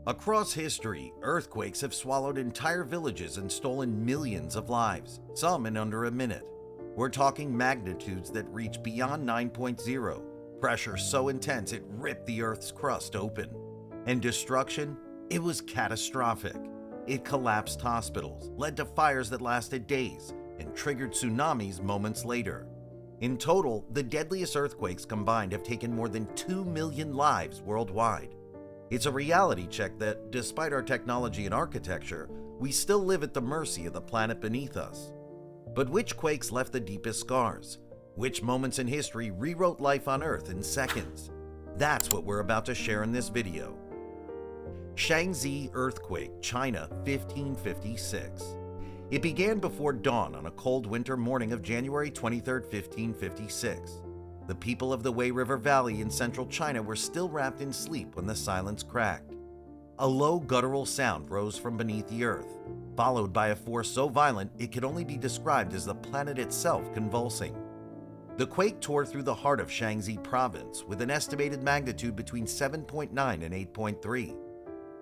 Across history, earthquakes have swallowed entire villages and stolen millions of lives, some in under a minute. We're talking magnitudes that reach beyond 9.0, pressure so intense it ripped the Earth's crust open. And destruction? It was catastrophic. It collapsed hospitals, led to fires that lasted days, and triggered tsunamis moments later. In total, the deadliest earthquakes combined have taken more than 2 million lives worldwide. It's a reality check that, despite our technology and architecture, we still live at the mercy of the planet beneath us. But which quakes left the deepest scars? Which moments in history rewrote life on Earth in seconds? That's what we're about to share in this video. Shaanxi Earthquake, China, 1556. It began before dawn on a cold winter morning of January 23, 1556. The people of the Wei River Valley in central China were still wrapped in sleep when the silence cracked. A low guttural sound rose from beneath the earth, followed by a force so violent it could only be described as the planet itself convulsing. The quake tore through the heart of Shaanxi province with an estimated magnitude between 7.9 and 8.3.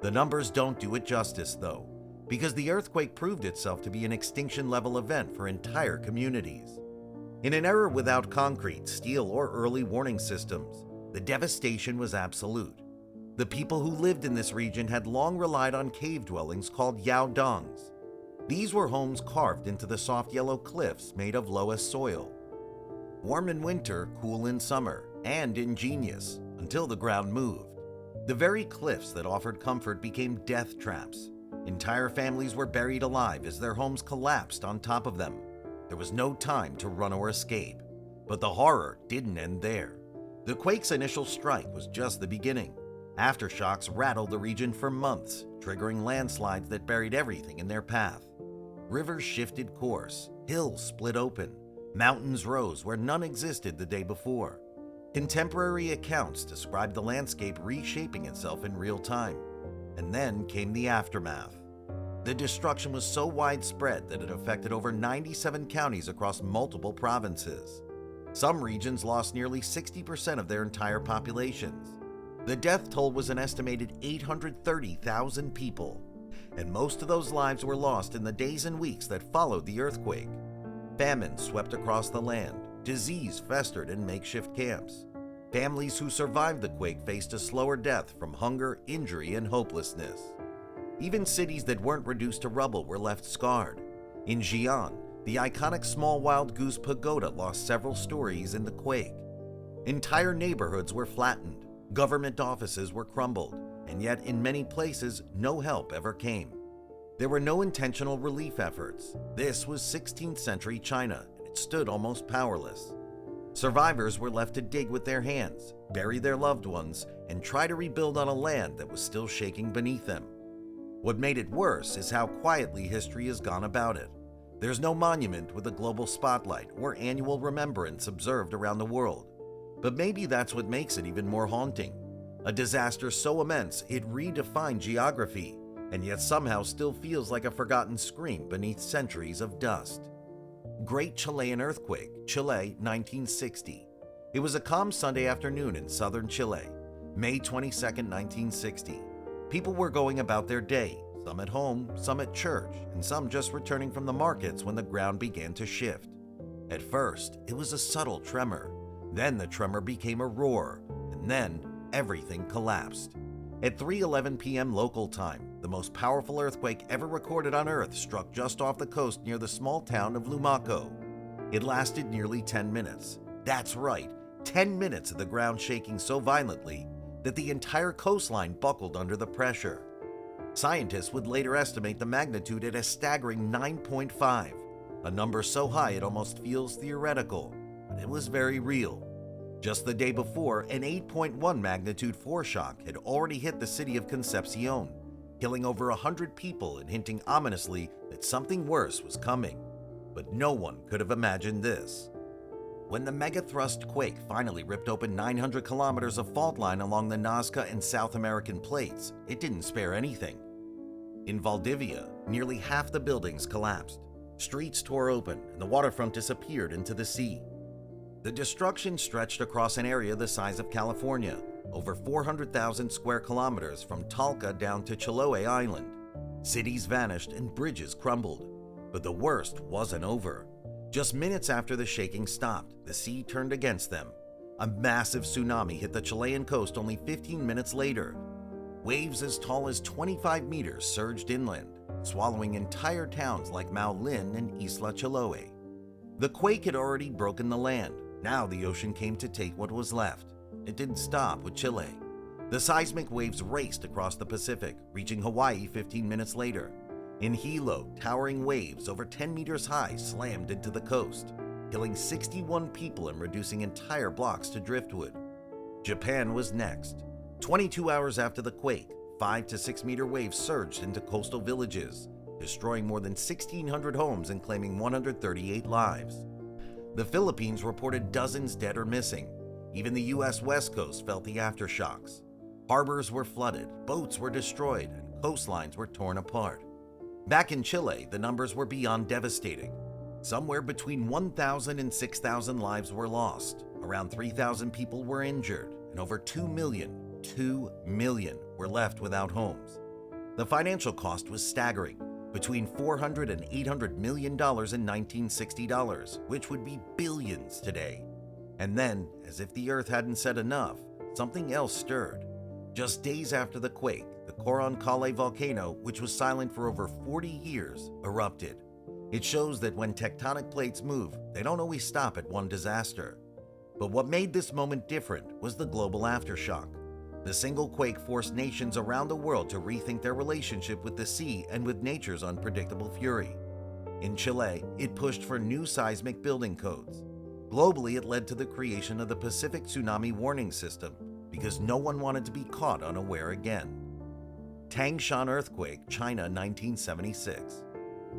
The numbers don't do it justice though, because the earthquake proved itself to be an extinction-level event for entire communities. In an era without concrete, steel, or early warning systems, the devastation was absolute. The people who lived in this region had long relied on cave dwellings called yaodongs. These were homes carved into the soft yellow cliffs made of lowest soil. Warm in winter, cool in summer, and ingenious, until the ground moved. The very cliffs that offered comfort became death traps. Entire families were buried alive as their homes collapsed on top of them. There was no time to run or escape. But the horror didn't end there. The quake's initial strike was just the beginning. Aftershocks rattled the region for months, triggering landslides that buried everything in their path. Rivers shifted course, hills split open, mountains rose where none existed the day before. Contemporary accounts described the landscape reshaping itself in real time. And then came the aftermath. The destruction was so widespread that it affected over 97 counties across multiple provinces. Some regions lost nearly 60% of their entire populations. The death toll was an estimated 830,000 people, and most of those lives were lost in the days and weeks that followed the earthquake. Famine swept across the land, disease festered in makeshift camps. Families who survived the quake faced a slower death from hunger, injury, and hopelessness. Even cities that weren't reduced to rubble were left scarred. In Xi'an, the iconic small wild goose pagoda lost several stories in the quake. Entire neighborhoods were flattened, government offices were crumbled, and yet in many places, no help ever came. There were no intentional relief efforts. This was 16th century China, and it stood almost powerless. Survivors were left to dig with their hands, bury their loved ones, and try to rebuild on a land that was still shaking beneath them. What made it worse is how quietly history has gone about it. There's no monument with a global spotlight or annual remembrance observed around the world. But maybe that's what makes it even more haunting. A disaster so immense it redefined geography, and yet somehow still feels like a forgotten scream beneath centuries of dust. Great Chilean Earthquake, Chile, 1960. It was a calm Sunday afternoon in southern Chile, May 22, 1960. People were going about their day, some at home, some at church, and some just returning from the markets when the ground began to shift. At first, it was a subtle tremor. Then the tremor became a roar, and then everything collapsed. At 3:11 p.m. local time, the most powerful earthquake ever recorded on Earth struck just off the coast near the small town of Lumaco. It lasted nearly 10 minutes. That's right, 10 minutes of the ground shaking so violently that the entire coastline buckled under the pressure. Scientists would later estimate the magnitude at a staggering 9.5, a number so high it almost feels theoretical, but it was very real. Just the day before, an 8.1 magnitude foreshock had already hit the city of Concepcion, killing over 100 people and hinting ominously that something worse was coming. But no one could have imagined this. When the megathrust quake finally ripped open 900 kilometers of fault line along the Nazca and South American plates, it didn't spare anything. In Valdivia, nearly half the buildings collapsed. Streets tore open and the waterfront disappeared into the sea. The destruction stretched across an area the size of California, over 400,000 square kilometers from Talca down to Chiloé Island. Cities vanished and bridges crumbled. But the worst wasn't over. Just minutes after the shaking stopped, the sea turned against them. A massive tsunami hit the Chilean coast only 15 minutes later. Waves as tall as 25 meters surged inland, swallowing entire towns like Maulin and Isla Chiloé. The quake had already broken the land. Now the ocean came to take what was left. It didn't stop with Chile. The seismic waves raced across the Pacific, reaching Hawaii 15 minutes later. In Hilo, towering waves over 10 meters high slammed into the coast, killing 61 people and reducing entire blocks to driftwood. Japan was next. 22 hours after the quake, 5 to 6 meter waves surged into coastal villages, destroying more than 1,600 homes and claiming 138 lives. The Philippines reported dozens dead or missing. Even the U.S. West Coast felt the aftershocks. Harbors were flooded, boats were destroyed, and coastlines were torn apart. Back in Chile, the numbers were beyond devastating. Somewhere between 1,000 and 6,000 lives were lost, around 3,000 people were injured, and over 2 million were left without homes. The financial cost was staggering, between $400 and $800 million in 1960 dollars, which would be billions today. And then, as if the earth hadn't said enough, something else stirred. Just days after the quake, the Coroncale volcano, which was silent for over 40 years, erupted. It shows that when tectonic plates move, they don't always stop at one disaster. But what made this moment different was the global aftershock. The single quake forced nations around the world to rethink their relationship with the sea and with nature's unpredictable fury. In Chile, it pushed for new seismic building codes. Globally, it led to the creation of the Pacific Tsunami Warning System because no one wanted to be caught unaware again. Tangshan earthquake, China, 1976.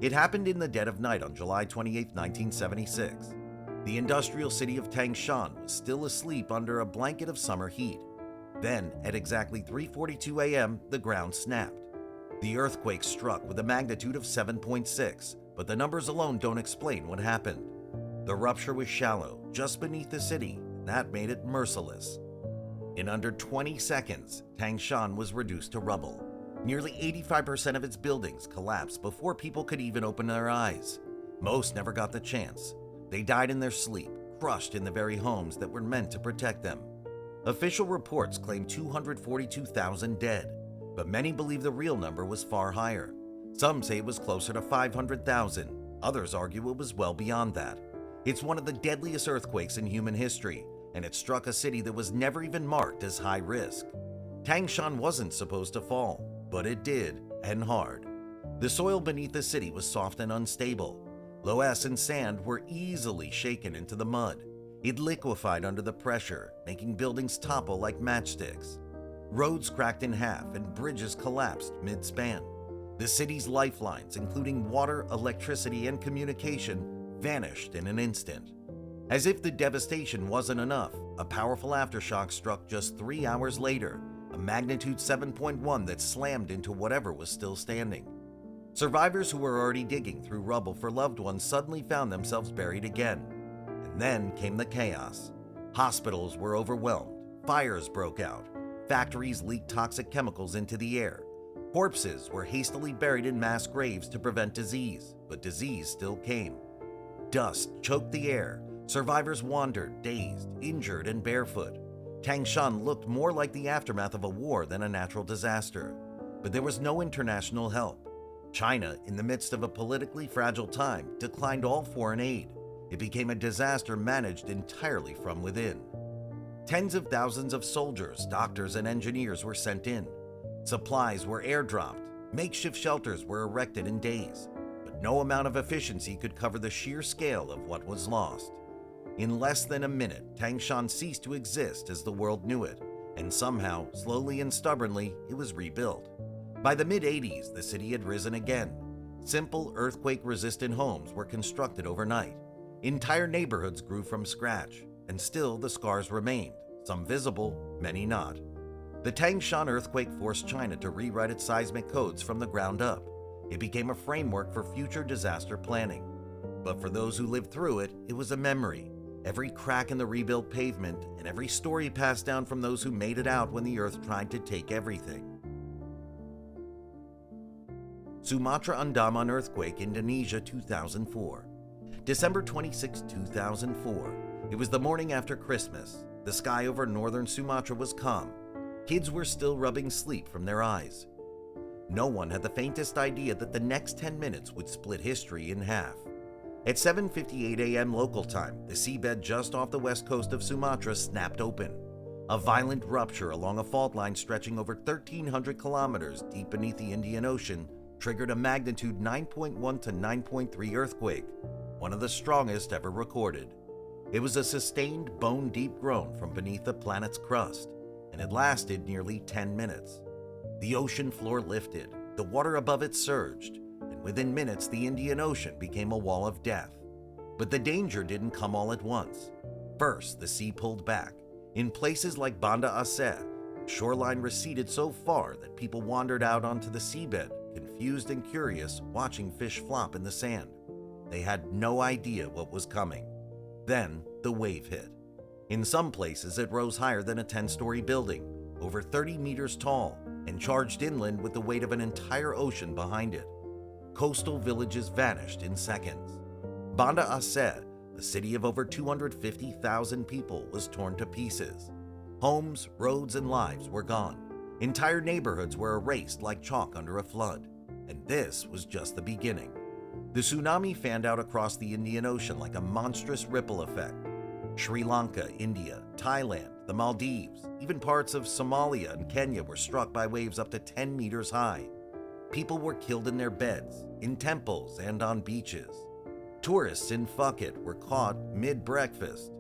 It happened in the dead of night on July 28, 1976. The industrial city of Tangshan was still asleep under a blanket of summer heat. Then, at exactly 3:42 a.m., the ground snapped. The earthquake struck with a magnitude of 7.6, but the numbers alone don't explain what happened. The rupture was shallow, just beneath the city, and that made it merciless. In under 20 seconds, Tangshan was reduced to rubble. Nearly 85% of its buildings collapsed before people could even open their eyes. Most never got the chance. They died in their sleep, crushed in the very homes that were meant to protect them. Official reports claim 242,000 dead, but many believe the real number was far higher. Some say it was closer to 500,000. Others argue it was well beyond that. It's one of the deadliest earthquakes in human history, and it struck a city that was never even marked as high risk. Tangshan wasn't supposed to fall, but it did, and hard. The soil beneath the city was soft and unstable. Loess and sand were easily shaken into the mud. It liquefied under the pressure, making buildings topple like matchsticks. Roads cracked in half and bridges collapsed mid-span. The city's lifelines, including water, electricity, and communication, vanished in an instant. As if the devastation wasn't enough, a powerful aftershock struck just 3 hours later, a magnitude 7.1 that slammed into whatever was still standing. Survivors who were already digging through rubble for loved ones suddenly found themselves buried again. And then came the chaos. Hospitals were overwhelmed, fires broke out, factories leaked toxic chemicals into the air. Corpses were hastily buried in mass graves to prevent disease, but disease still came. Dust choked the air. Survivors wandered, dazed, injured, and barefoot. Tangshan looked more like the aftermath of a war than a natural disaster. But there was no international help. China, in the midst of a politically fragile time, declined all foreign aid. It became a disaster managed entirely from within. Tens of thousands of soldiers, doctors, and engineers were sent in. Supplies were airdropped. Makeshift shelters were erected in days. But no amount of efficiency could cover the sheer scale of what was lost. In less than a minute, Tangshan ceased to exist as the world knew it, and somehow, slowly and stubbornly, it was rebuilt. By the mid-80s, the city had risen again. Simple, earthquake-resistant homes were constructed overnight. Entire neighborhoods grew from scratch, and still the scars remained, some visible, many not. The Tangshan earthquake forced China to rewrite its seismic codes from the ground up. It became a framework for future disaster planning. But for those who lived through it, it was a memory, every crack in the rebuilt pavement, and every story passed down from those who made it out when the earth tried to take everything. Sumatra Andaman earthquake, Indonesia, 2004. December 26, 2004. It was the morning after Christmas. The sky over northern Sumatra was calm. Kids were still rubbing sleep from their eyes. No one had the faintest idea that the next 10 minutes would split history in half. At 7:58 a.m. local time, the seabed just off the west coast of Sumatra snapped open. A violent rupture along a fault line stretching over 1,300 kilometers deep beneath the Indian Ocean triggered a magnitude 9.1 to 9.3 earthquake, one of the strongest ever recorded. It was a sustained, bone-deep groan from beneath the planet's crust, and it lasted nearly 10 minutes. The ocean floor lifted, the water above it surged, and within minutes the Indian Ocean became a wall of death. But the danger didn't come all at once. First, the sea pulled back. In places like Banda Aceh, the shoreline receded so far that people wandered out onto the seabed, confused and curious, watching fish flop in the sand. They had no idea what was coming. Then, the wave hit. In some places, it rose higher than a 10-story building, over 30 meters tall, and charged inland with the weight of an entire ocean behind it. Coastal villages vanished in seconds. Banda Aceh, a city of over 250,000 people, was torn to pieces. Homes, roads, and lives were gone. Entire neighborhoods were erased like chalk under a flood. And this was just the beginning. The tsunami fanned out across the Indian Ocean like a monstrous ripple effect. Sri Lanka, India, Thailand, the Maldives, even parts of Somalia and Kenya were struck by waves up to 10 meters high. People were killed in their beds, in temples, and on beaches. Tourists in Phuket were caught mid-breakfast.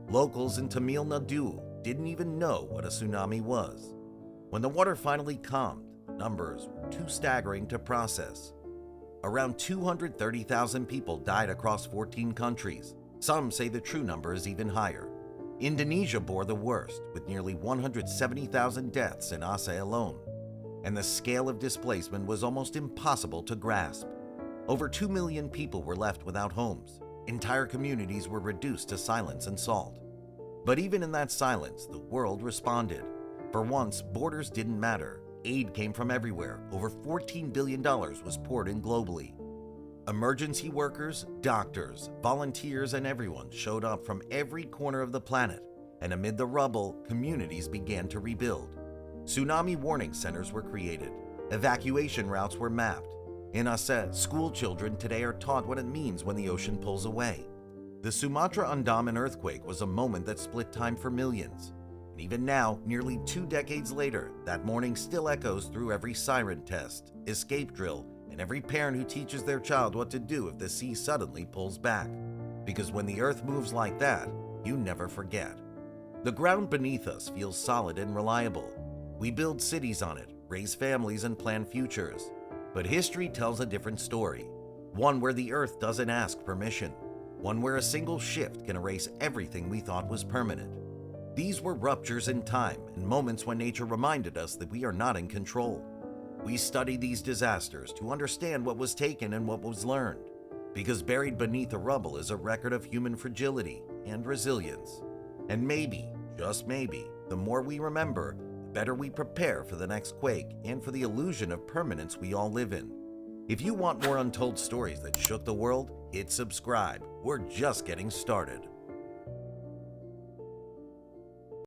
Locals in Tamil Nadu didn't even know what a tsunami was. When the water finally calmed, the numbers were too staggering to process. Around 230,000 people died across 14 countries. Some say the true number is even higher. Indonesia bore the worst, with nearly 170,000 deaths in Aceh alone. And the scale of displacement was almost impossible to grasp. Over 2 million people were left without homes. Entire communities were reduced to silence and salt. But even in that silence, the world responded. For once, borders didn't matter. Aid came from everywhere. Over $14 billion was poured in globally. Emergency workers, doctors, volunteers, and everyone showed up from every corner of the planet, and amid the rubble, communities began to rebuild. Tsunami warning centers were created. Evacuation routes were mapped. In Aceh, school children today are taught what it means when the ocean pulls away. The Sumatra Andaman earthquake was a moment that split time for millions. And even now, nearly 2 decades later, that morning still echoes through every siren test, escape drill, and every parent who teaches their child what to do if the sea suddenly pulls back. Because when the earth moves like that, you never forget. The ground beneath us feels solid and reliable. We build cities on it, raise families, and plan futures. But history tells a different story. One where the earth doesn't ask permission. One where a single shift can erase everything we thought was permanent. These were ruptures in time and moments when nature reminded us that we are not in control. We study these disasters to understand what was taken and what was learned, because buried beneath the rubble is a record of human fragility and resilience. And maybe, just maybe, the more we remember, the better we prepare for the next quake and for the illusion of permanence we all live in. If you want more untold stories that shook the world, hit subscribe. We're just getting started.